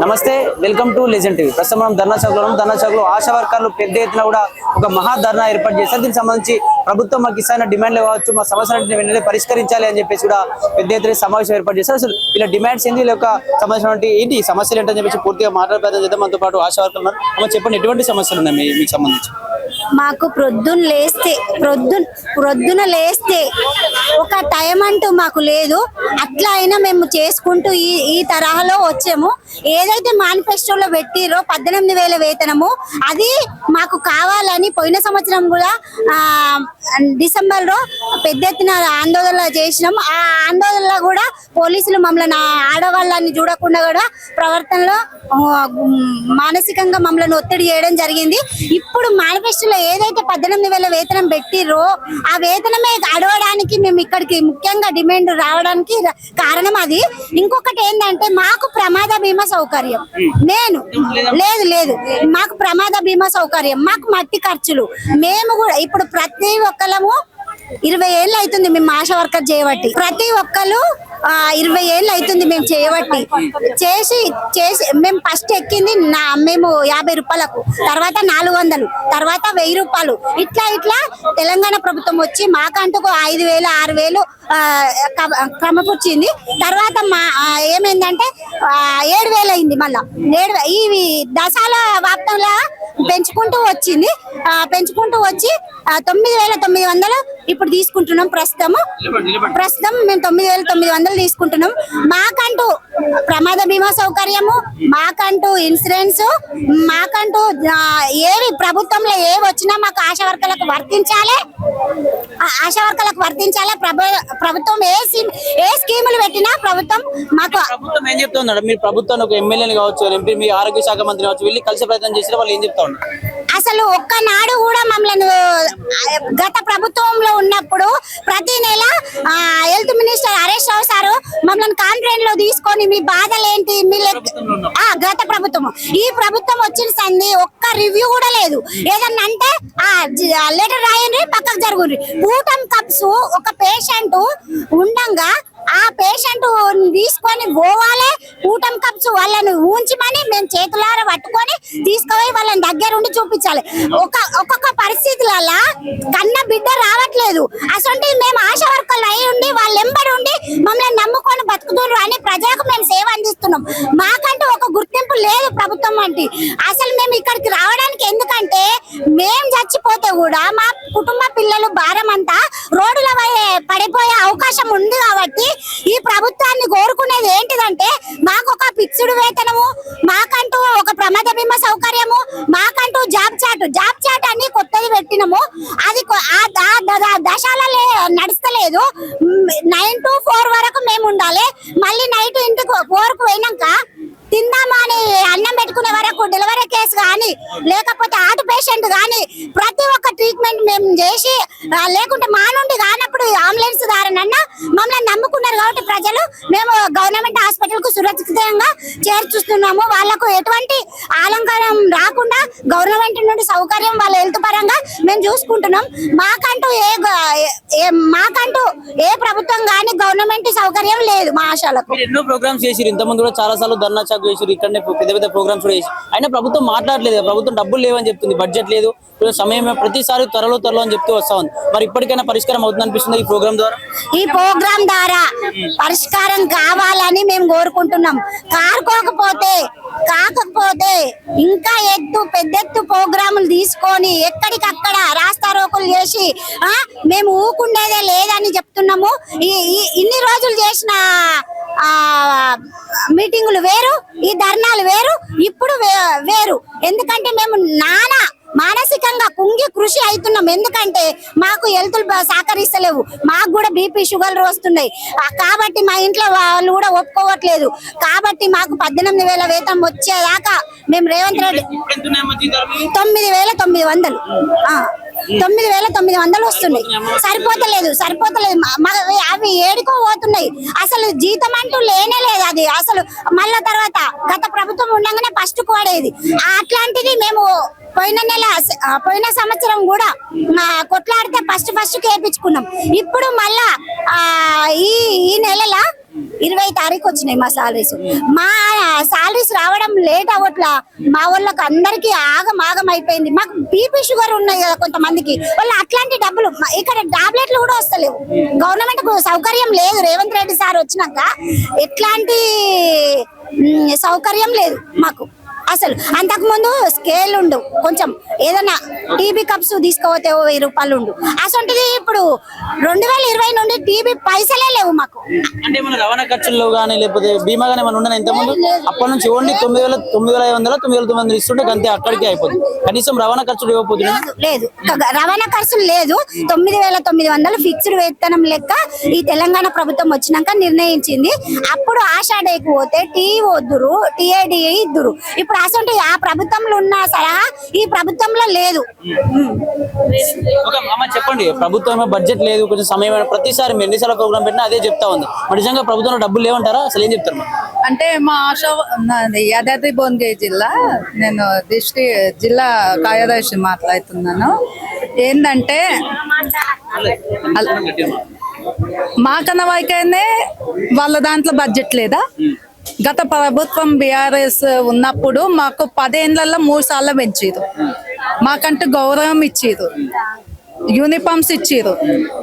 నమస్తే, welcome to legend TV. ప్రస్తుతం మనం ధర్నా చౌక్ లో ఆశా వర్కర్లు పెద్ద ఎత్తున కూడా ఒక మహా ధర్నా ఏర్పాటు చేశారు. దీనికి సంబంధించి ప్రభుత్వం మాకు ఇస్తున్న డిమాండ్లు కావచ్చు, మా సమస్యలను వెంటనే పరిష్కరించాలి అని చెప్పేసి కూడా పెద్ద ఎత్తున సమావేశం ఏర్పాటు చేశారు. అసలు ఇలా డిమాండ్స్ ఏంటి, వీళ్ళ యొక్క సంబంధించినటువంటి ఏంటి సమస్యలు ఏంటని చెప్పేసి పూర్తిగా మాట్లాడే చేద్దాం. మనతో పాటు ఆశా వర్కర్లు ఉన్నారు. అమ్మ చెప్పండి, ఎటువంటి సమస్యలు ఉన్నాయి మీకు సంబంధించి? మాకు ప్రొద్దున లేస్తే ఒక టైం అంటూ మాకు లేదు. అట్లా అయినా మేము చేసుకుంటూ ఈ తరహాలో వచ్చాము. ఏదైతే మేనిఫెస్టోలో పెట్టిరో 18,000 వేతనము, అది మాకు కావాలని పోయిన సంవత్సరం కూడా డిసెంబర్ లో పెద్ద ఎత్తున ఆందోళన చేసినాం. ఆ ఆందోళనలో కూడా పోలీసులు మమ్మల్ని ఆడవాళ్ళని చూడకుండా కూడా ప్రవర్తనలో మానసికంగా మమ్మల్ని ఒత్తిడి చేయడం జరిగింది. ఇప్పుడు మేనిఫెస్టోలో ఏదైతే 18,000 వేతనం పెట్టిరో ఆ వేతనమే అడవడానికి మేము ఇక్కడికి ముఖ్యంగా డిమాండ్ రావడానికి కారణం అది. ఇంకొకటి ఏంటంటే మాకు ప్రమాద బీమా సౌకర్యం లేదు మాకు ప్రమాద బీమా సౌకర్యం, మాకు మట్టి ఖర్చులు. మేము కూడా ఇప్పుడు ప్రతి ఒక్కళ్ళము 20 ఏళ్ళు అవుతుంది మేము ఆశా వర్కర్ చేయబట్టి. ప్రతి ఒక్కరు 20 ఏళ్ళు అవుతుంది మేము చేయబట్టి. చేసి మేము ఫస్ట్ ఎక్కింది మేము 50 రూపాయలకు, తర్వాత 400, తర్వాత 1000 రూపాయలు. ఇట్లా తెలంగాణ ప్రభుత్వం వచ్చి మాకంటూ 5,000 6,000 క్రమపుచ్చింది. తర్వాత ఏమైందంటే 7,000 అయింది. మళ్ళా ఈ దశాల వ్యాప్తంగా పెంచుకుంటూ వచ్చింది. పెంచుకుంటూ వచ్చి 9,900 ఇప్పుడు తీసుకుంటున్నాం. ప్రస్తుతం మేము 9,900 తీసుకుంటున్నాం. మాకంటూ ప్రమాద బీమా సౌకర్యము, మాకంటూ ఇన్సూరెన్స్, మాకంటూ ఏవి ప్రభుత్వంలో ఏవి వచ్చినా మాకు ఆశా వర్కర్లకు వర్తించాలి. ప్రభుత్వం ఏ స్కీములు పెట్టినా ప్రభుత్వం మాకు. ప్రభుత్వం ఏం చెప్తా ఉన్నారు? మీరు ప్రభుత్వాన్ని ఒక ఎమ్మెల్యేని కావచ్చు, ఎంపీ, మీ ఆరోగ్య శాఖ మంత్రి కావచ్చు, వెళ్ళి కలిసి ప్రయత్నం చేసిన వాళ్ళు ఏం చెప్తా ఉన్నారు? అసలు ఒక్కనాడు కూడా మమ్మల్ని గత ప్రభుత్వంలో ఉన్నప్పుడు ప్రతి నెల health minister Harish Rao sir మమ్మల్ని కాన్ఫరెన్స్ లో తీసుకొని మీ బాధలేంటి, మీ గత ప్రభుత్వం, ఈ ప్రభుత్వం వచ్చిన సంది ఒక్క రివ్యూ కూడా లేదు. ఏదన్నా అంటే లెటర్ రాయండి, పక్కకు జరుగుండ్రి. కూటమి కప్స్ ఒక పేషెంట్ ఉండంగా ఆ పేషెంట్ తీసుకొని పోవాలి, కూటమి కప్స్ వాళ్ళని ఉంచమని మేము చేతులారా పట్టుకొని తీసుకుపోయి వాళ్ళని దగ్గరుండి చూపించాలి. ఒక్కొక్క పరిస్థితులలో కన్న బిడ్డ రావట్లేదు. అసలు మేము ఆశా వర్కర్లు అయి ఉండి వాళ్ళ ఎంబడి ఉండి మమ్మల్ని నమ్ముకొని బతుకుతున్నారు అని ప్రజలకు మేము సేవ అందిస్తున్నాం. మాకంటూ ఒక గుర్తింపు లేదు ప్రభుత్వం అంటే. అసలు మేము ఇక్కడికి రావడానికి ఎందుకంటే మేము చచ్చిపోతే కూడా మా కుటుంబ పిల్లలు భారం అంతా రోడ్ల పడిపోయే అవకాశం ఉంది. కాబట్టి ఈ ప్రభుత్వాన్ని కోరుకునేది ఏంటిదంటే మాకు ఒక ఫిక్స్డ్ వేతనము, మాకంటూ ఒక ప్రమాద బీమా సౌకర్యము, మాకంటూ జాబ్ చాట్ అని కొత్తది పెట్టినము. అది దశాలలో నడుస్తలేదు. 9 to 4 వరకు మేము ఉండాలి. మళ్ళీ నైట్ ఇంటికి 4కు పోయినాక తిందామా అని అన్నం పెట్టుకునే వరకు డెలివరీ కేసు కానీ లేకపోతే హార్ట్ పేషెంట్ కానీ ప్రతి ఒక్క ట్రీట్మెంట్ మేము చేసి, లేకుంటే మా నుండి కానప్పుడు అంబులెన్స్ ద్వారానన్నా మమ్మల్ని నమ్ముకున్నారు. కాబట్టి ప్రజలు మేము గవర్నమెంట్ హాస్పిటల్ కు సురక్షితంగా చేర్చుస్తున్నాము. వాళ్ళకు ఎటువంటి ఆలంకారం రాకుండా గవర్నమెంట్ నుండి సౌకర్యం వాళ్ళ హెల్త్ పరంగా మేము చూసుకుంటున్నాం. మాకంటూ ఏ ప్రభుత్వం కానీ గవర్నమెంట్ సౌకర్యం లేదు మా ఆశాలకు. ఎన్నో ప్రోగ్రామ్స్ చేసిరు, ఇంతకుముందు కూడా చాలా సార్లు ధర్నా చౌక్ చేసిరు, ఇక్కడనే పెద్ద ప్రోగ్రామ్స్ కూడా చేసి అయినా ప్రభుత్వం మాట్లాడలేదు. ప్రభుత్వం డబ్బులు లేవని చెప్తుంది, బడ్జెట్ లేదు, సమయం ప్రతిసారి త్వరలో అని చెప్తూ వస్తా ఉంది. మరి ఇప్పటికైనా పరిష్కారం అవుతుంది అనిపిస్తుంది ఈ ప్రోగ్రామ్ ద్వారా? ఈ ప్రోగ్రామ్ ద్వారా పరిష్కారం కావాలని మేము కోరుకుంటున్నాం. కాకపోతే ఇంకా పెద్ద ఎత్తు ప్రోగ్రాములు తీసుకొని ఎక్కడికక్కడ రాస్తారోకులు చేసి మేము ఊకుండేదే లేదని చెప్తున్నాము. ఇన్ని రోజులు చేసిన మీటింగులు వేరు, ఈ ధర్నాలు వేరు, ఇప్పుడు వేరు. ఎందుకంటే మేము మానసికంగా కుంగి కృషి అవుతున్నాం. ఎందుకంటే మాకు హెల్త్ సహకరిస్తలేవు, మాకు కూడా బీపీ షుగర్లు వస్తున్నాయి. కాబట్టి మా ఇంట్లో వాళ్ళు కూడా ఒప్పుకోవట్లేదు. కాబట్టి మాకు 18,000 వేతనం వచ్చేదాకా మేము రేవంత్ రెడ్డి 9,900 9,900 వస్తున్నాయి. సరిపోతలేదు. అవి ఏడుకో పోతున్నాయి. అసలు జీతం అంటూ లేనే లేదు. అది అసలు మళ్ళా తర్వాత గత ప్రభుత్వం ఉండగానే ఫస్ట్ కోడేది. అట్లాంటిది మేము పోయిన సంవత్సరం కూడా కొట్లాడితే ఫస్ట్ కేపించుకున్నాం. ఇప్పుడు మళ్ళా ఈ నెలలో 20 తారీఖు వచ్చినాయి మా సాలరీస్. మా సాలరీస్ రావడం లేట్ అవ్వట్లా. మా వాళ్ళకి అందరికి ఆగం అయిపోయింది. మాకు బీపీ షుగర్ ఉన్నాయి కదా కొంతమందికి, వాళ్ళు అట్లాంటి డబ్బులు ఇక్కడ టాబ్లెట్లు కూడా వస్తలేవు. గవర్నమెంట్ సౌకర్యం లేదు. రేవంత్ రెడ్డి సార్ వచ్చినాక ఎట్లాంటి సౌకర్యం లేదు మాకు అసలు. అంతకు ముందు స్కేల్ ఉండు, కొంచెం ఏదైనా టీబీ కప్స్ తీసుకోపోతే 1000 రూపాయలు ఉండు. అసలు ఇప్పుడు 2020 నుండి టీబీ పైసలే లేవు మాకు. అంటే మన రవాణా ఖర్చుల్లో కానీ లేకపోతే బీమా కానీ మనం ఉండను ఇంతకుముందు అప్పటి నుంచి ఓన్లీ 9,500 9,900 ఇస్తుంటే అంతే, అక్కడికి అయిపోతుంది. కనీసం రవాణా ఖర్చులు ఇవ్వకపోతుంది. లేదు రవాణా ఖర్చులు లేదు. 9,900 ఫిక్స్డ్ వేతనం లెక్క ఈ తెలంగాణ ప్రభుత్వం వచ్చినాక నిర్ణయించింది. అప్పుడు ఆశా డేకి పోతే టీ వద్దురు, టీఏడి ఇద్దురు. ఇప్పుడు అసలు ఆ ప్రభుత్వంలో ఉన్న సలహా ఈ ప్రభుత్వంలో లేదు. చెప్పండి, ప్రభుత్వం బడ్జెట్ లేదు, కొంచెం సమయం, ప్రతిసారి మీరు ఎన్నిసార్లు ప్రోగ్రామ్ పెట్టినా అదే చెప్తా ఉంది. మరి నిజంగా ప్రభుత్వంలో డబ్బులు లేవంటారా? అసలు ఏం చెప్తారు? అంటే మా యాదాద్రి భువనగిరి జిల్లా, నేను జిల్లా కార్యదర్శి మాట్లాడుతున్నాను. ఏంటంటే మా కనవాయికనే వాళ్ళ దాంట్లో బడ్జెట్ లేదా? గత ప్రభుత్వం బీఆర్ఎస్ ఉన్నప్పుడు మాకు 10 ఏళ్లలో 3 సార్లు పెంచారు. మాకంటూ గౌరవం ఇచ్చారు, యూనిఫామ్స్ ఇచ్చారు.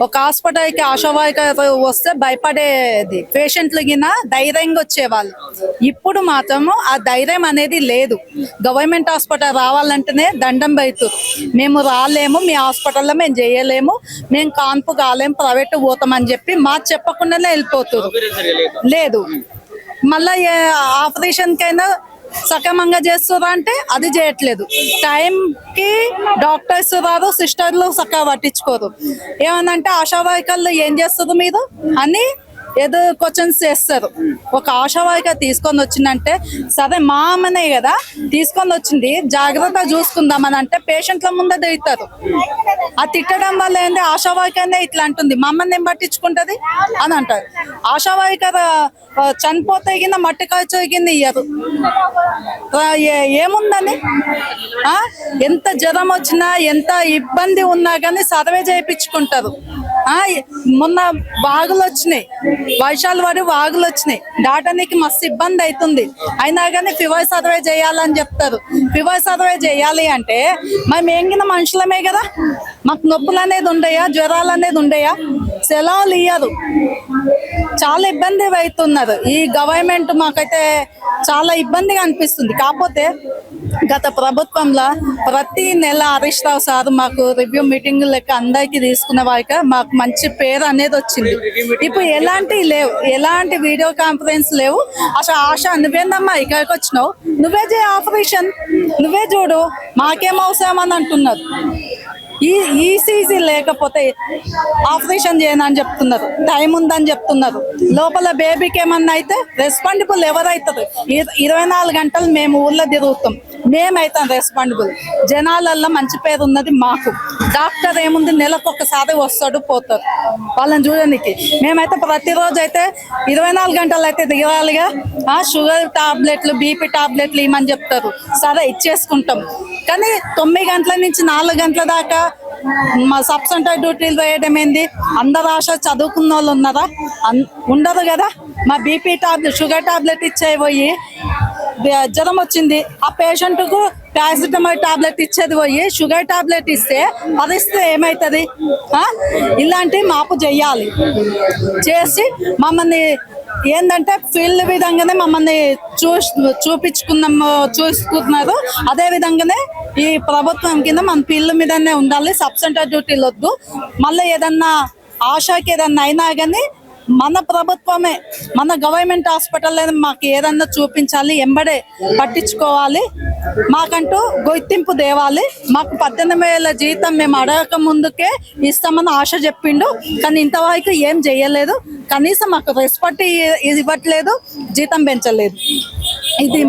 ఒక హాస్పిటల్కి ఆశావాయిక వస్తే భయపడేది, పేషెంట్లు గిన ధైర్యంగా వచ్చేవాళ్ళు. ఇప్పుడు మాత్రము ఆ ధైర్యం అనేది లేదు. గవర్నమెంట్ హాస్పిటల్ రావాలంటేనే దండం పెడుతురు. మేము రాలేము, మీ హాస్పిటల్లో మేము చేయలేము, మేము కాన్పు కాలేము, ప్రైవేట్ పోతామని చెప్పి మాకు చెప్పకుండానే వెళ్ళిపోతురు. లేదు, మళ్ళా ఆపరేషన్ కైనా సక్రమంగా చేస్తురా అంటే అది చేయట్లేదు. టైంకి డాక్టర్స్ రారు, సిస్టర్లు చక్కగా పట్టించుకోరు. ఏమనంటే ఆశావాయికల్లో ఏం చేస్తారు మీరు అని ఏదో క్వశ్చన్స్ చేస్తారు. ఒక ఆశావాయిక తీసుకొని వచ్చిందంటే సరే మా అమ్మనే కదా తీసుకొని వచ్చింది, జాగ్రత్త చూసుకుందామని అంటే పేషెంట్ల ముందే తిడతారు. ఆ తిట్టడం వల్ల ఏంటి, ఆశావాయికనే ఇట్లా అంటుంది, మా అమ్మని ఏం పట్టించుకుంటది అని అంటారు. ఆశావాయిక చనిపోతే కింద మట్టి ఖర్చు కింద ఇయ్యరు. ఏముందని ఎంత జ్వరం వచ్చినా ఎంత ఇబ్బంది ఉన్నా కానీ సర్వే చేయించుకుంటారు. మొన్న వాగులు వచ్చినాయి, వర్షాలు పడి వాగులు వచ్చినాయి, దాటానికి మస్తు ఇబ్బంది అవుతుంది. అయినా కానీ ఫీవర్ సర్వే చేయాలని చెప్తారు. ఫీవర్ సర్వే చేయాలి అంటే మేము ఎంగిన మనుషులమే కదా, మాకు నొప్పులు అనేది ఉండయా, జ్వరాలు అనేది ఉండయా? సెలవులు ఇయ్యరు. చాలా ఇబ్బంది అవుతున్నారు. ఈ గవర్నమెంట్ మాకైతే చాలా ఇబ్బందిగా అనిపిస్తుంది. కాకపోతే గత ప్రభుత్వంలో ప్రతి నెల హరీష్ రావు సార్ మాకు రివ్యూ మీటింగ్ లెక్క అందరికి తీసుకున్న వారిక మాకు మంచి పేరు అనేది వచ్చింది. ఇప్పుడు ఎలాంటి లేవు, ఎలాంటి వీడియో కాన్ఫరెన్స్ లేవు. అసలు ఆశ నువ్వేందమ్మా ఇక్కడికి వచ్చినావు, నువ్వే చేయ ఆపరేషన్, నువ్వే చూడు, మాకేం అవసరం అని అంటున్నారు. ఈసీజీ లేకపోతే ఆపరేషన్ చేయనని చెప్తున్నారు, టైం ఉందని చెప్తున్నారు. లోపల బేబీకి ఏమన్నా అయితే రెస్పాంసిబుల్ ఎవరైతుంది? 24 గంటలు మేము ఊళ్ళో తిరుగుతాం, మేమైతాం రెస్పాంసిబుల్. జనాలల్లో మంచి పేరు ఉన్నది మాకు. డాక్టర్ ఏముంది, నెలకు ఒకసారి వస్తాడు పోతాడు వాళ్ళని చూడడానికి. మేమైతే ప్రతిరోజు అయితే 24 గంటలు అయితే దిగాలిగా. షుగర్ టాబ్లెట్లు, బీపీ టాబ్లెట్లు ఇవ్వమని చెప్తారు, సరే ఇచ్చేసుకుంటాం. కానీ 9 గంటల నుంచి 4 గంటల దాకా మా సబ్ సెంటర్ డ్యూటీలు వేయడం ఏంది? అందరు ఆశ చదువుకున్న వాళ్ళు ఉన్నారా? ఉండదు కదా. మా బీపీ టాబ్లెట్, షుగర్ టాబ్లెట్ ఇచ్చేవి పోయి జ్వరం వచ్చింది, ఆ పేషెంట్ కు పారాసిటమాల్ టాబ్లెట్ ఇచ్చేది పోయి షుగర్ టాబ్లెట్ ఇస్తే పరిస్థితి ఏమవుతుంది? ఇలాంటి మాపు చెయ్యాలి. చేసి మమ్మల్ని ఏంటంటే ఫీల్డ్ విధంగానే మమ్మల్ని చూసుకున్నారు. అదే విధంగానే ఈ ప్రభుత్వం కింద మన ఫీల్డ్ మీదనే ఉండాలి, సబ్ సెంటర్ డ్యూటీలు వద్దు. మళ్ళీ ఏదన్నా ఆశకి ఏదన్నా అయినా కానీ మన ప్రభుత్వమే, మన గవర్నమెంట్ హాస్పిటల్ మాకు ఏదన్నా చూపించాలి, ఎంబడే పట్టించుకోవాలి, మాకంటూ గుర్తింపు తేవాలి. మాకు 18,000 జీతం మేము అడగక ముందుకే ఇస్తామని ఆశ చెప్పిండు, కానీ ఇంతవరకు ఏం చేయలేదు. కనీసం మాకు రెస్పెక్ట్ ఇవ్వట్లేదు, జీతం పెంచలేదు. ఇది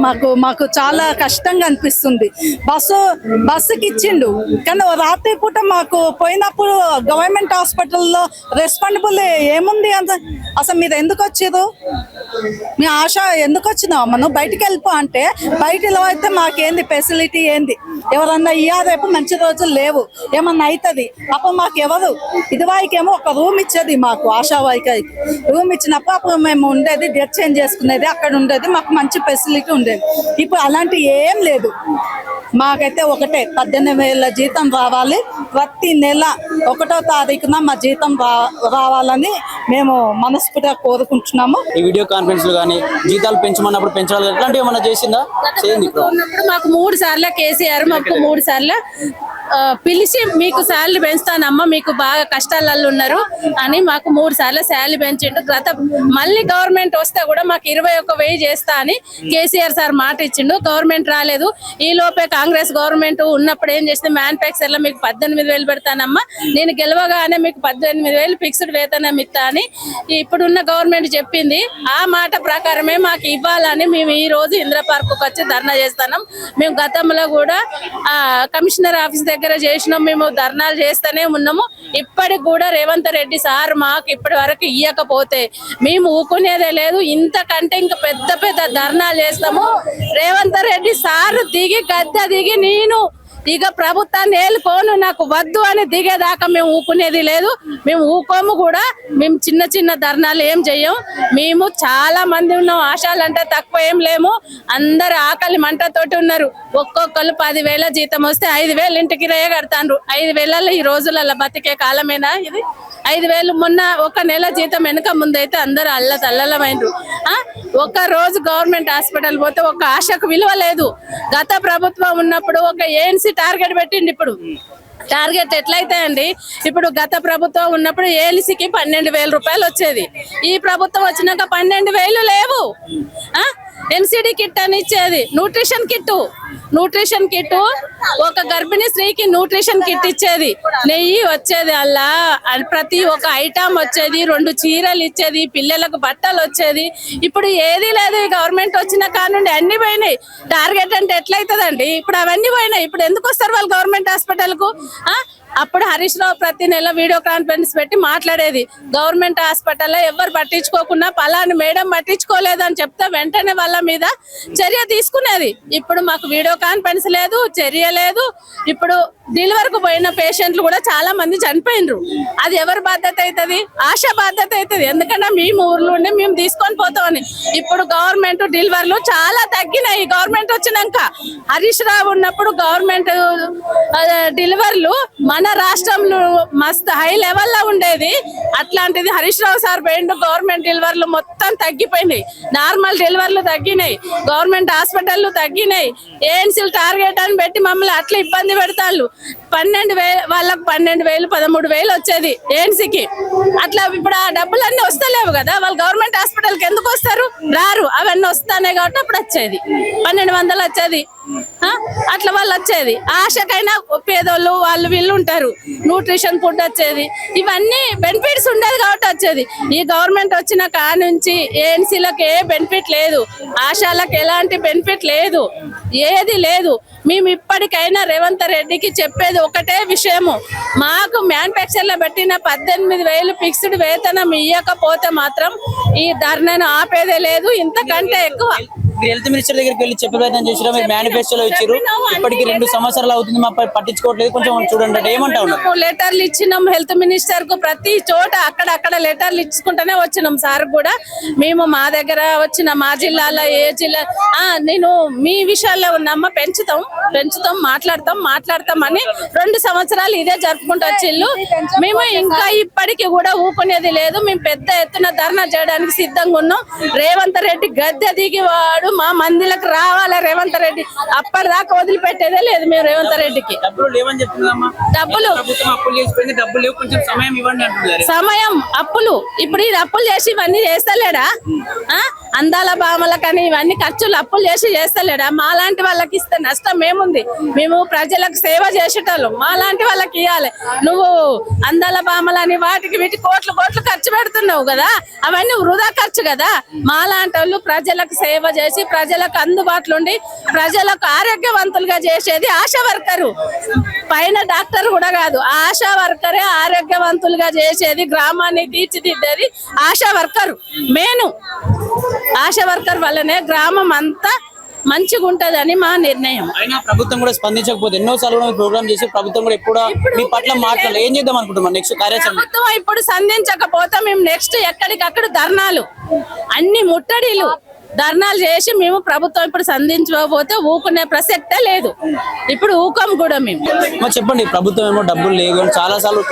మాకు చాలా కష్టంగా అనిపిస్తుంది. బస్సుకి ఇచ్చిండు కానీ రాత్రి పూట మాకు పోయినప్పుడు గవర్నమెంట్ హాస్పిటల్లో రెస్పాండబుల్ ఏముంది అంత. అసలు మీరు ఎందుకు వచ్చారు, మీ ఆశ ఎందుకు వచ్చినావు, మనం బయటికి వెళ్ళిపో అంటే బయటలో అయితే మాకేంది ఫెసిలిటీ ఏంది, ఎవరన్నా రేపు మంచి రోజులు లేవు ఏమన్నా అవుతుంది అప్పుడు మాకు ఎవరు. ఇదివరకేమో ఒక రూమ్ ఇచ్చేది మాకు ఆశావాయికి రూమ్ ఇచ్చినప్పుడు అప్పుడు మేము ఉండేది డ్రెస్ చేంజ్ చేసుకునేది అక్కడ ఉండేది, మాకు మంచి ఫెసిలిటీ ఉండేది. ఇప్పుడు అలాంటి ఏం లేదు. మాకైతే ఒకటే 18,000 జీతం రావాలి, ప్రతి నెల 1వ తారీఖున మా జీతం రావాలని మేము మనస్ఫూర్తిగా కోరుకుంటున్నాము. ఈ వీడియో కాన్ఫరెన్స్ కానీ జీతాలు పెంచమన్నప్పుడు పెంచాలి ఎట్లాంటివి ఏమన్నా చేసిందా? చేయండి. మాకు 3 సార్లు కేసీఆర్ మాకు 3 సార్లు పిలిచి మీకు శాలరీ పెంచుతానమ్మా, మీకు బాగా కష్టాలలో ఉన్నారు అని మాకు 3 సార్లు శాలరీ పెంచిండు. మళ్ళీ గవర్నమెంట్ వస్తే కూడా మాకు 21,000 చేస్తా అని కేసీఆర్ సార్ మాట ఇచ్చిండు. గవర్నమెంట్ రాలేదు. ఈ లోపే కాంగ్రెస్ గవర్నమెంట్ ఉన్నప్పుడు ఏం చేస్తే మ్యానుఫ్యాక్చర్ లో మీకు 18,000 పెడతానమ్మా, నేను గెలవగానే మీకు 18,000 ఫిక్స్డ్ వేతనం ఇస్తా అని ఇప్పుడున్న గవర్నమెంట్ చెప్పింది. ఆ మాట ప్రకారమే మాకు ఇవ్వాలని మేము ఈ రోజు ఇందిరా పార్క్ వచ్చి ధర్నా చేస్తున్నాం. మేము గతంలో కూడా కమిషనర్ ఆఫీస్ దగ్గర చేసినాం, మేము ధర్నాలు చేస్తూనే ఉన్నాము. ఇప్పటికి కూడా రేవంత్ రెడ్డి సార్ మాకు ఇప్పటి వరకు ఇయ్యకపోతే మేము ఊకునేదే లేదు, ఇంతకంటే ఇంకా పెద్ద పెద్ద ధర్నాలు చేస్తాము. రేవంత్ రెడ్డి సార్ దిగి గద్దె దిగి నేను ఇక ప్రభుత్వాన్ని ఏలుకోను నాకు వద్దు అని దిగేదాకా మేము ఊకునేది లేదు. మేము ఊకోము కూడా. మేము చిన్న చిన్న ధర్నాలు ఏం చెయ్యం. మేము చాలా మంది ఉన్నాం, ఆశాలంటే తక్కువ ఏం లేము. అందరు ఆకలి మంటతోటి ఉన్నారు. ఒక్కొక్కరు 10,000 జీతం వస్తే 5,000 ఇంటికి రేయ కడతాండ్రు. 5,000 ఈ రోజులలో బతికే కాలమేనా ఇది? 5,000 మొన్న ఒక నెల జీతం వెనక ముందైతే అందరు అల్లతల్లమైనరు. ఒక రోజు గవర్నమెంట్ హాస్పిటల్ పోతే ఒక ఆశకు విలువ లేదు. గత ప్రభుత్వం ఉన్నప్పుడు ఒక ఏఎన్సీ టార్గెట్ పెట్టింది. ఇప్పుడు టార్గెట్ ఎట్లయితే అండి, ఇప్పుడు గత ప్రభుత్వం ఉన్నప్పుడు ఏఎన్సీకి 12,000 రూపాయలు వచ్చేది. ఈ ప్రభుత్వం వచ్చినాక 12,000 లేవు. ఎన్సిడి కిట్ అని ఇచ్చేది, న్యూట్రిషన్ కిట్ ఒక గర్భిణీ స్త్రీకి న్యూట్రిషన్ కిట్ ఇచ్చేది, నెయ్యి వచ్చేది, అలా ప్రతి ఒక్క ఐటమ్ వచ్చేది, 2 చీరలు ఇచ్చేది, పిల్లలకు బట్టలు వచ్చేది. ఇప్పుడు ఏది లేదు. ఈ గవర్నమెంట్ వచ్చిన కానుండి అన్ని పోయినాయి. టార్గెట్ అంటే ఎట్లయితుందండి? ఇప్పుడు అవన్నీ పోయినాయి. ఇప్పుడు ఎందుకు వస్తారు వాళ్ళు గవర్నమెంట్ హాస్పిటల్ కు? అప్పుడు హరీష్ రావు ప్రతి నెల వీడియో కాన్ఫరెన్స్ పెట్టి మాట్లాడేది. గవర్నమెంట్ హాస్పిటల్లో ఎవరు పట్టించుకోకుండా పలాని మేడం పట్టించుకోలేదని చెప్తే వెంటనే వాళ్ళ మీద చర్య తీసుకునేది. ఇప్పుడు మాకు వీడియో కాన్ఫరెన్స్ లేదు, చర్య లేదు. ఇప్పుడు డెలివరీకి పోయిన పేషెంట్లు కూడా చాలా మంది చనిపోయినరు. అది ఎవరి బాధ్యత అవుతుంది? ఆశ బాధ్యత అవుతుంది. ఎందుకంటే మేము ఊర్లో ఉండి మేము తీసుకొని పోతామని. ఇప్పుడు గవర్నమెంట్ డెలివరీలు చాలా తగ్గినాయి. గవర్నమెంట్ వచ్చినాక హరీష్ రావు ఉన్నప్పుడు గవర్నమెంట్ డెలివరీలు మన రాష్ట్రంలో మస్తు హై లెవెల్లో ఉండేది. అట్లాంటిది హరీష్ రావు సార్ పోయిండు, గవర్నమెంట్ డెలివరీలు మొత్తం తగ్గిపోయినాయి. నార్మల్ డెలివరీలు తగ్గినాయి, గవర్నమెంట్ హాస్పిటల్లు తగ్గినాయి. ఏఎన్సీలు టార్గెట్ అని పెట్టి మమ్మల్ని అట్లా ఇబ్బంది పెడతారు. 12,000 వాళ్ళకు 12,000 13,000 వచ్చేది ఏఎన్సీకి. అట్లా ఇప్పుడు ఆ డబ్బులన్నీ వస్తలేవు కదా. వాళ్ళు గవర్నమెంట్ హాస్పిటల్కి ఎందుకు వస్తారు? రారు. అవన్నీ వస్తానే కాబట్టి అప్పుడు వచ్చేది 1,200 వచ్చేది. అట్లా వాళ్ళు వచ్చేది. ఆశకైనా పేదోళ్ళు వాళ్ళు వీళ్ళు ఉంటారు, న్యూట్రిషన్ ఫుడ్ వచ్చేది, ఇవన్నీ బెనిఫిట్స్ ఉండేది కాబట్టి వచ్చేది. ఈ గవర్నమెంట్ వచ్చిన కానుంచి ఏఎన్సీలకు ఏ బెనిఫిట్ లేదు, ఆశాలకు ఎలాంటి బెనిఫిట్ లేదు, ఏది లేదు. మేము ఇప్పటికైనా రేవంత్ రెడ్డికి చెప్పేది ఒకటే విషయము, మాకు మ్యానుఫ్యాక్చర్ లో పెట్టిన 18,000 ఫిక్స్డ్ వేతనం ఇవ్వకపోతే మాత్రం ఈ ధర్నాను ఆపేదే లేదు. ఇంతకంటే ఎక్కువ హెల్త్ మినిస్టర్ దగ్గరికి వెళ్ళి చెప్పే ప్రయత్నం చేసినా, మీరు మేనిఫెస్టోలో ఇచ్చారు, ఇప్పటికి 2 సంవత్సరాలు అవుతుంది, మా పట్టించుకోవట్లేదు, కొంచెం చూడండి అంటే ఏమంటా ఉన్నారు? లెటర్లు ఇచ్చినాం హెల్త్ మినిస్టర్ కు, ప్రతి చోట అక్కడక్కడ లెటర్లు ఇచ్చుకుంటూనే వచ్చినాం. సార్ కూడా మేము మా దగ్గర వచ్చిన మా జిల్లాలో ఏ జిల్లా నేను మీ విషయాల్లో ఉన్నామా, పెంచుతాం మాట్లాడతాం అని 2 సంవత్సరాలు ఇదే జరుపుకుంటూ వచ్చిళ్ళు. మేము ఇంకా ఇప్పటికీ కూడా ఊపునేది లేదు. మేము పెద్ద ఎత్తున ధర్నా చేయడానికి సిద్ధంగా ఉన్నాం. రేవంత్ రెడ్డి గద్దె దిగి వాడు మా మందిలకు రావాలి. రేవంత్ రెడ్డి అప్పటిదాకా వదిలిపెట్టేదే లేదు మేము రేవంత్ రెడ్డికి. సమయం అప్పులు ఇప్పుడు ఇది అప్పులు చేసి ఇవన్నీ చేస్తలేడా? అందాల భామలకని ఇవన్నీ ఖర్చులు అప్పులు చేసి చేస్తలేడా? మాలాంటి వాళ్ళకి ఇస్తే నష్టం ఏముంది? మేము ప్రజలకు సేవ చేసేటోళ్ళం, మాలాంటి వాళ్ళకి ఇవ్వాలి. నువ్వు అందాల భామలని వాటికి వీటి కోట్లు ఖర్చు పెడుతున్నావు కదా, అవన్నీ వృధా ఖర్చు కదా. మాలాంటి వాళ్ళు ప్రజలకు సేవ చేసి చేసి ప్రజలకు అందుబాటులో ఉండి ప్రజలకు ఆరోగ్యవంతులుగా చేసేది ఆశా వర్కరు. పైన డాక్టర్ కూడా కాదు, ఆశా వర్కరే ఆరోగ్యవంతులుగా చేసేది, గ్రామాన్ని తీర్చిదిద్దేది ASHA worker. Main ASHA worker వల్లనే గ్రామం అంతా మంచిగా ఉంటదని మా నిర్ణయం. అయినా ప్రభుత్వం కూడా స్పందించకపోతే ఎన్నోసార్లు కూడా ప్రోగ్రామ్ చేసి ప్రభుత్వం కూడా ఎప్పుడు మీ పట్ల మాట్లాడాలి. ఏం చేద్దాం అనుకుంటున్నాం నెక్స్ట్ కార్యాచరణ? ప్రభుత్వం ఇప్పుడు సంధించకపోతే మేము నెక్స్ట్ ఎక్కడికక్కడ ధర్నాలు, అన్ని ముట్టడిలు, ధర్నాలు చేసి మేము ప్రభుత్వం ఇప్పుడు సంధించకపోతే ఊకునే ప్రసక్తే లేదు. ఇప్పుడు ఊకం కూడా మేము. మరి చెప్పండి, ప్రభుత్వం ఏమో డబ్బులు లేవు అని చాలా సార్లు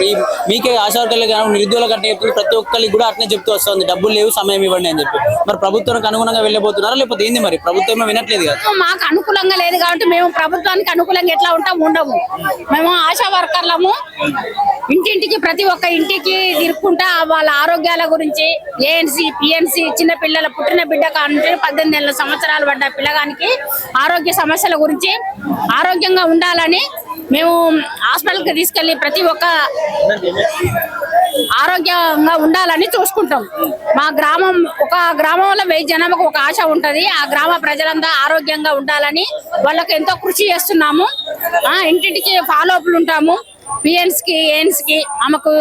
మీకే ఆశా వర్కర్లు కానీ నిరుద్యోగులకు అట్నే చెప్తుంది, ప్రతి ఒక్కరికి కూడా అట్నే చెప్తూ వస్తుంది, డబ్బులు లేవు సమయం ఇవ్వండి అని చెప్పి. మరి ప్రభుత్వానికి అనుగుణంగా వెళ్ళబోతున్నారా లేకపోతే ఏంది? మరి ప్రభుత్వం ఏమో వినట్లేదు కదా. మాకు అనుకూలంగా లేదు కాబట్టి మేము ప్రభుత్వానికి అనుకూలంగా ఎట్లా ఉంటాం ఉండము. మేము ఆశా వర్కర్లము, ఇంటింటికి ప్రతి ఒక్క ఇంటికి తిరుక్కుంటా వాళ్ళ ఆరోగ్యాల గురించి, ఏఎన్సీ పిఎన్సీ చిన్న పిల్లల పుట్టిన బిడ్డ కానుంటే 18 సంవత్సరాలు పడ్డ పిల్లగానికి ఆరోగ్య సమస్యల గురించి ఆరోగ్యంగా ఉండాలని మేము హాస్పిటల్కి తీసుకెళ్లి ప్రతి ఒక్క ఆరోగ్యంగా ఉండాలని చూసుకుంటాం. మా గ్రామం, ఒక గ్రామంలో 1000 జనాభాకు ఒక ఆశ ఉంటది. ఆ గ్రామ ప్రజలంతా ఆరోగ్యంగా ఉండాలని వాళ్ళకి ఎంతో కృషి చేస్తున్నాము. ఇంటింటికి ఫాలో అప్లు ఉంటాము. పిఎన్స్ కి ఏఎన్స్ కి ఆమెకు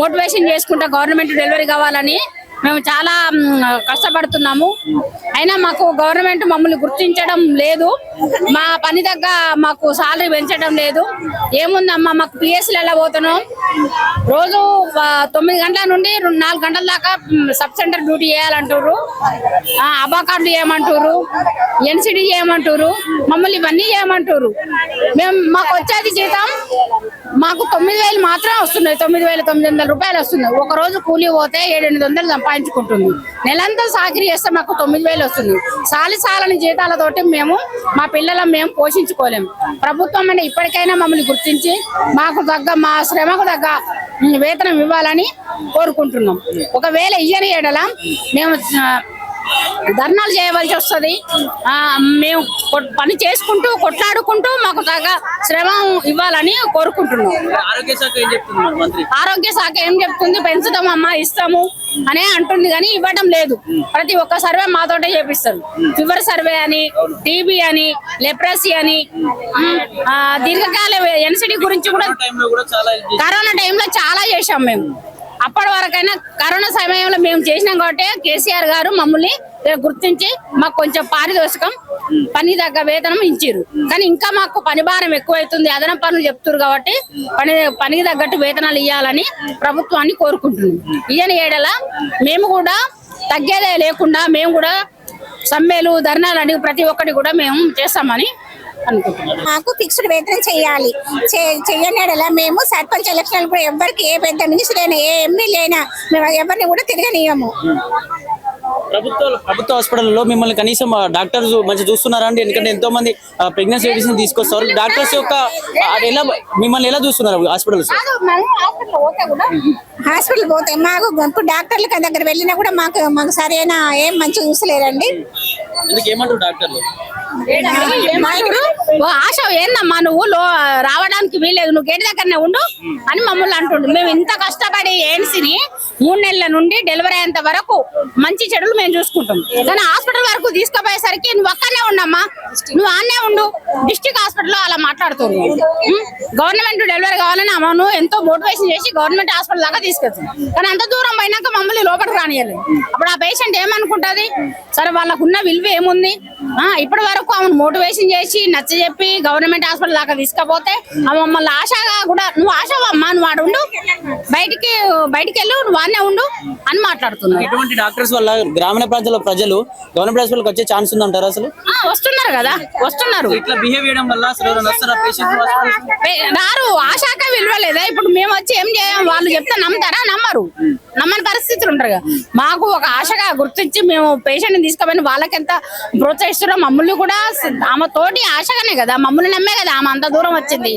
మోటివేషన్ చేసుకుంటా గవర్నమెంట్ డెలివరీ కావాలని మేము చాలా కష్టపడుతున్నాము. అయినా మాకు గవర్నమెంట్ మమ్మల్ని గుర్తించడం లేదు. మా పని దగ్గర మాకు సాలరీ పెంచడం లేదు. ఏముందమ్మా, మాకు పిఎస్సీలు ఎలా పోతున్నాం, రోజు 9 గంటల నుండి 4 గంటల దాకా సబ్ సెంటర్ డ్యూటీ చేయాలంటారు, అబా కార్డులు చేయమంటారు, ఎన్సిడి చేయమంటారు, మమ్మల్ని ఇవన్నీ చేయమంటారు. మాకు వచ్చేది జీతం మాకు 9,000 మాత్రమే వస్తున్నాయి. 9,900 రూపాయలు వస్తున్నాయి. ఒక రోజు కూలీ పోతే 700-800 సంపాదించుకుంటుంది. నెలంతా సాకిరీ చేస్తే మాకు 9,000 వస్తుంది. సాలని జీతాలతోటి మేము మా పిల్లలను మేము పోషించుకోలేము. ప్రభుత్వం అంటే ఇప్పటికైనా మమ్మల్ని గుర్తించి మాకు తగ్గ, మా శ్రమకు తగ్గ వేతనం ఇవ్వాలని కోరుకుంటున్నాం. ఒకవేళ ఇయ్యని ఎడల మేము ధర్నాలు చేయవలసి వస్తుంది. మేము పని చేసుకుంటూ కొట్లాడుకుంటూ మాకు తగ్గ శ్రమ ఇవ్వాలని కోరుకుంటున్నాం. ఆరోగ్య శాఖ ఏం చెప్తుంది, పెంచుతామమ్మా ఇస్తాము అనే అంటుంది కానీ ఇవ్వడం లేదు. ప్రతి ఒక్క సర్వే మాతోటే చేపిస్తారు. ఫీవర్ సర్వే అని, టీబీ అని, లెప్రసీ అని, దీర్ఘకాల ఎన్సిడి గురించి కూడా కరోనా టైంలో చాలా చేశాం మేము. అప్పటి వరకైనా కరోనా సమయంలో మేము చేసినాం కాబట్టి కేసీఆర్ గారు మమ్మల్ని గుర్తించి మాకు కొంచెం పారితోషికం, పని తగ్గ వేతనం ఇచ్చిర్రు. కానీ ఇంకా మాకు పని భారం ఎక్కువైతుంది, అదనపు పనులు చెప్తున్నారు కాబట్టి పనికి తగ్గట్టు వేతనాలు ఇవ్వాలని ప్రభుత్వాన్ని కోరుకుంటున్నాం. ఇయ్యని ఏడల మేము కూడా తగ్గేదే లేకుండా మేము కూడా సమ్మెలు, ధర్నాలు అని ప్రతి ఒక్కటి కూడా మేము చేస్తామని అనుకుంటున్నాం. మాకు ఫిక్స్డ్ వేతనం చేయాలి. చెయ్యనడలా మేము సర్పంచ్ ఎలక్షన్ కూడా ఎవరికి, ఏ పెద్ద మినిస్టర్ అయినా, ఏ ఎమ్మెల్యే అయినా మేము ఎవరిని కూడా తిరగనీయము. ప్రభుత్వ హాస్పిటల్లో మిమ్మల్ని కనీసం డాక్టర్స్ మంచిగా చూస్తున్నారా అండి? ఎందుకంటే ఎంతో మంది ప్రెగ్నెన్సీ బేబీస్ తీసుకొస్తారు. డాక్టర్స్ యొక్క ఎలా మిమ్మల్ని ఎలా చూస్తున్నారు హాస్పిటల్స్? హాస్పిటల్ పోతే మాకు ఇప్పుడు డాక్టర్ల దగ్గర వెళ్ళినా కూడా మాకు సరైన ఏం మంచిగా చూసలేరండి. ఏమంటారు డాక్టర్లు? ఆశ ఏందమ్మా నువ్వు రావడానికి వీలేదు, నువ్వు గేట్ దగ్గరనే ఉండు అని మమ్మల్ని అంటుండు. మేము ఇంత కష్టపడి ఏన్సిని 3 నెలల నుండి డెలివరీ అయ్యేంత వరకు మంచి చెడులు మేము చూసుకుంటాం. కానీ హాస్పిటల్ వరకు తీసుకుపోయేసరికి నువ్వు అక్కడనే ఉండమ్మా, నువ్వు ఆన్నే ఉండు, డిస్ట్రిక్ట్ హాస్పిటల్లో అలా మాట్లాడుతుంది. గవర్నమెంట్ డెలివరీ కావాలని అమ్మను ఎంతో మోటివేషన్ చేసి గవర్నమెంట్ హాస్పిటల్ దాకా తీసుకెళ్తుంది. కానీ అంత దూరం పోయినాక మమ్మల్ని లోపలికి రానియలేదు. అప్పుడు ఆ పేషెంట్ ఏమనుకుంటది, సరే వాళ్ళకున్న విలువ ఏముంది, ఇప్పటి వరకు ఆమెను మోటివేషన్ చేసి నచ్చజెప్పి గవర్నమెంట్ హాస్పిటల్ దాకా తీసుకపోతే మమ్మల్ని ఆశగా కూడా, నువ్వు ఆశవమ్మా, నువ్వు ఆడ ఉండు, బయటికి వెళ్ళు, నువ్వు అన్నే ఉండు అని మాట్లాడుతున్నారు. ఇటువంటి డాక్టర్స్ వల్ల గ్రామీణ ప్రాంతాల ప్రజలు గవర్నమెంట్ హాస్పిటల్కి వచ్చే ఛాన్స్ ఉందంటారు? అసలు వస్తున్నారు కదా, వస్తున్నారు. ఇట్లా బిహేవ్ చేయడం వల్ల రారు. ఆశాక విలువలేదా? ఇప్పుడు మేము వచ్చి ఏం చేయం, వాళ్ళు చెప్తే నమ్ముతారా? నమ్మరు. నమ్మని పరిస్థితులు ఉంటారు. మాకు ఒక ఆశగా గుర్తించి మేము పేషెంట్ తీసుకుపోయిన వాళ్ళకి ఎంత ప్రోత్సహిస్తున్నాం. మమ్మల్ని కూడా ఆమె తోటి ఆశగానే కదా, మమ్మల్ని నమ్మే కదా ఆమె అంత దూరం వచ్చింది.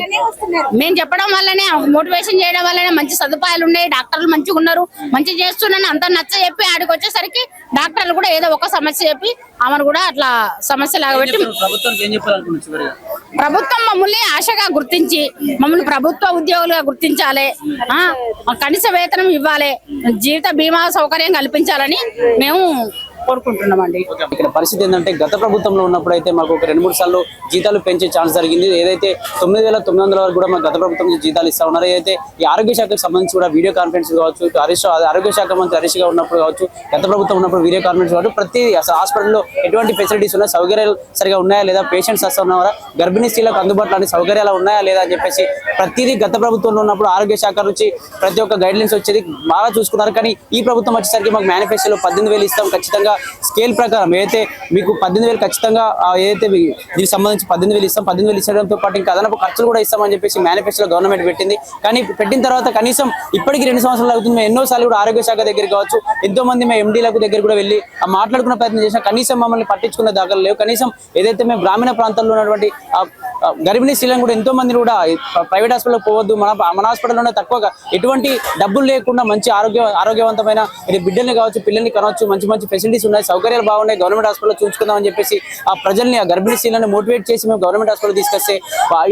మేము చెప్పడం వల్లనే, మోటివేషన్ చేయడం వల్లనే మంచి సదుపాయాలు ఉన్నాయి, డాక్టర్లు మంచిగా ఉన్నారు, మంచి చేస్తున్నాను అంత నచ్చ చెప్పి ఆడికి వచ్చేసరికి డాక్టర్లు కూడా ఏదో ఒక సమస్య చెప్పి ఆమెను కూడా అట్లా సమస్య లాగా పెట్టి ప్రభుత్వం మమ్మల్ని ఆశగా గుర్తించి మమ్మల్ని ప్రభుత్వ ఉద్యోగులుగా గుర్తించాలి, కనీస వేతనం ఇవ్వాలి, జీవిత బీమా సౌకర్యం కల్పించాలని మేము కోరుకుంటున్నామండి. ఇక్కడ పరిస్థితి ఏంటంటే గత ప్రభుత్వంలో ఉన్నప్పుడు అయితే మాకు ఒక 2-3 సార్లు జీతాలు పెంచే ఛాన్స్ జరిగింది. ఏదైతే 9,900 వరకు కూడా మాకు గత ప్రభుత్వం జీతాలు ఇస్తా ఉన్నారు. ఏదైతే ఈ ఆరోగ్య శాఖకు సంబంధించి కూడా వీడియో కాన్ఫరెన్స్ కావచ్చు, ఆరోగ్య శాఖ మంత్రి హరీష్ గా ఉన్నప్పుడు కావచ్చు, గత ప్రభుత్వం ఉన్నప్పుడు వీడియో కాన్ఫరెన్స్ కావచ్చు, ప్రతి అసలు హాస్పిటల్లో ఎటువంటి ఫెసిలిటీస్ ఉన్నాయి, సౌకర్యాలు సరిగా ఉన్నాయా లేదా, పేషెంట్స్ వస్తున్నారా, గర్భిణీ స్త్రీలకు అందుబాటులో అన్ని సౌకర్యాలు ఉన్నాయా లేదా అని చెప్పేసి ప్రతిదీ గత ప్రభుత్వంలో ఉన్నప్పుడు ఆరోగ్య శాఖ నుంచి ప్రతి ఒక్క గైడ్లైన్స్ వచ్చేది బాగా చూసుకున్నారు. కానీ ఈ ప్రభుత్వం వచ్చేసరికి మాకు మేనిఫెస్టోలో 18,000 ఇస్తాం ఖచ్చితంగా స్కేల్ ప్రకారం, ఏదైతే మీకు 18,000 ఖచ్చితంగా ఏదైతే దీనికి సంబంధించి 18,000 ఇస్తాం, 18,000 ఇచ్చడంతో పాటు ఇంకా అదనపు ఖర్చులు కూడా ఇస్తామని చెప్పేసి మేనిఫెస్టోలో గవర్నమెంట్ పెట్టింది. కానీ పెట్టిన తర్వాత కనీసం ఇప్పటికి 2 సంవత్సరాలు అవుతుంది. మేము ఎన్నోసార్లు కూడా ఆరోగ్య శాఖ దగ్గర కావచ్చు, ఎంతో మంది మేము ఎండీలకు దగ్గర కూడా వెళ్ళి మాట్లాడుకున్న ప్రయత్నం చేసినా కనీసం మమ్మల్ని పట్టించుకునే దాఖలు లేవు. కనీసం ఏదైతే మేము గ్రామీణ ప్రాంతాల్లో ఉన్నటువంటి గర్భిణీ స్త్రీలను కూడా ఎంతో మంది కూడా ప్రైవేట్ హాస్పిటల్ పోవద్దు, మన హాస్పిటల్లోనే తక్కువగా ఎటువంటి డబ్బులు లేకుండా మంచి ఆరోగ్యవంతమైన బిడ్డల్ని కావచ్చు, పిల్లల్ని కనవచ్చు, మంచి ఫెసిలిటీస్ ఉన్నాయి, సౌకర్యాలు బాగున్నాయి, గవర్నమెంట్ హాస్పిటల్లో చూసుకుందామని చెప్పేసి ఆ ప్రజల్ని, ఆ గర్భిణీ స్త్రీలను మోటివేట్ చేసి మేము గవర్నమెంట్ హాస్పిటల్ తీసుకొస్తే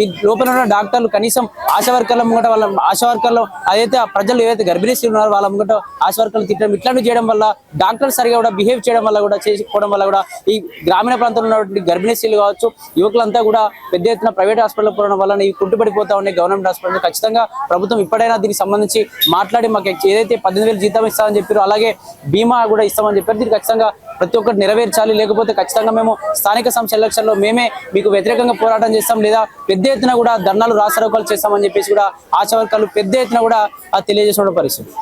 ఈ లోపల ఉన్న డాక్టర్లు కనీసం ఆశా వర్కర్ల ముంగట వాళ్ళ ఆశా వర్కర్లు అదైతే ఆ ప్రజలు ఏదైతే గర్భిణీ స్త్రీలు ఉన్నారో వాళ్ళ ముంగట ఆశా వర్కర్లు తిట్టడం ఇట్లాంటివి చేయడం వల్ల, డాక్టర్లు సరిగా కూడా బిహేవ్ చేయడం వల్ల కూడా, చేసుకోవడం వల్ల కూడా ఈ గ్రామీణ ప్రాంతంలో ఉన్నటువంటి గర్భిణీ స్త్రీలు కావచ్చు, యువకులంతా కూడా పెద్ద ఎత్తున ప్రైవేట్ హాస్పిటల్ పోవడం వల్ల ఇవి కుంటుపడిపోతా ఉన్నాయి. గవర్నమెంట్ హాస్పిటల్ ఖచ్చితంగా ప్రభుత్వం ఇప్పుడైనా దీనికి సంబంధించి మాట్లాడి మాకు ఏదైతే 18,000 జీతం ఇస్తామని చెప్పారో అలాగే బీమా కూడా ఇస్తామని చెప్పారు. దీనికి ఖచ్చితంగా ప్రతి ఒక్కటి నెరవేర్చాలి. లేకపోతే ఖచ్చితంగా మేము స్థానిక సంస్థల ఎలక్షన్లో మేమే మీకు వ్యతిరేకంగా పోరాటం చేస్తాం, లేదా పెద్ద ఎత్తున కూడా ధర్నాలు రాస్తారోకాలు చేస్తామని చెప్పేసి కూడా ఆశా వర్కర్లు పెద్ద ఎత్తున కూడా తెలియజేసిన పరిస్థితి.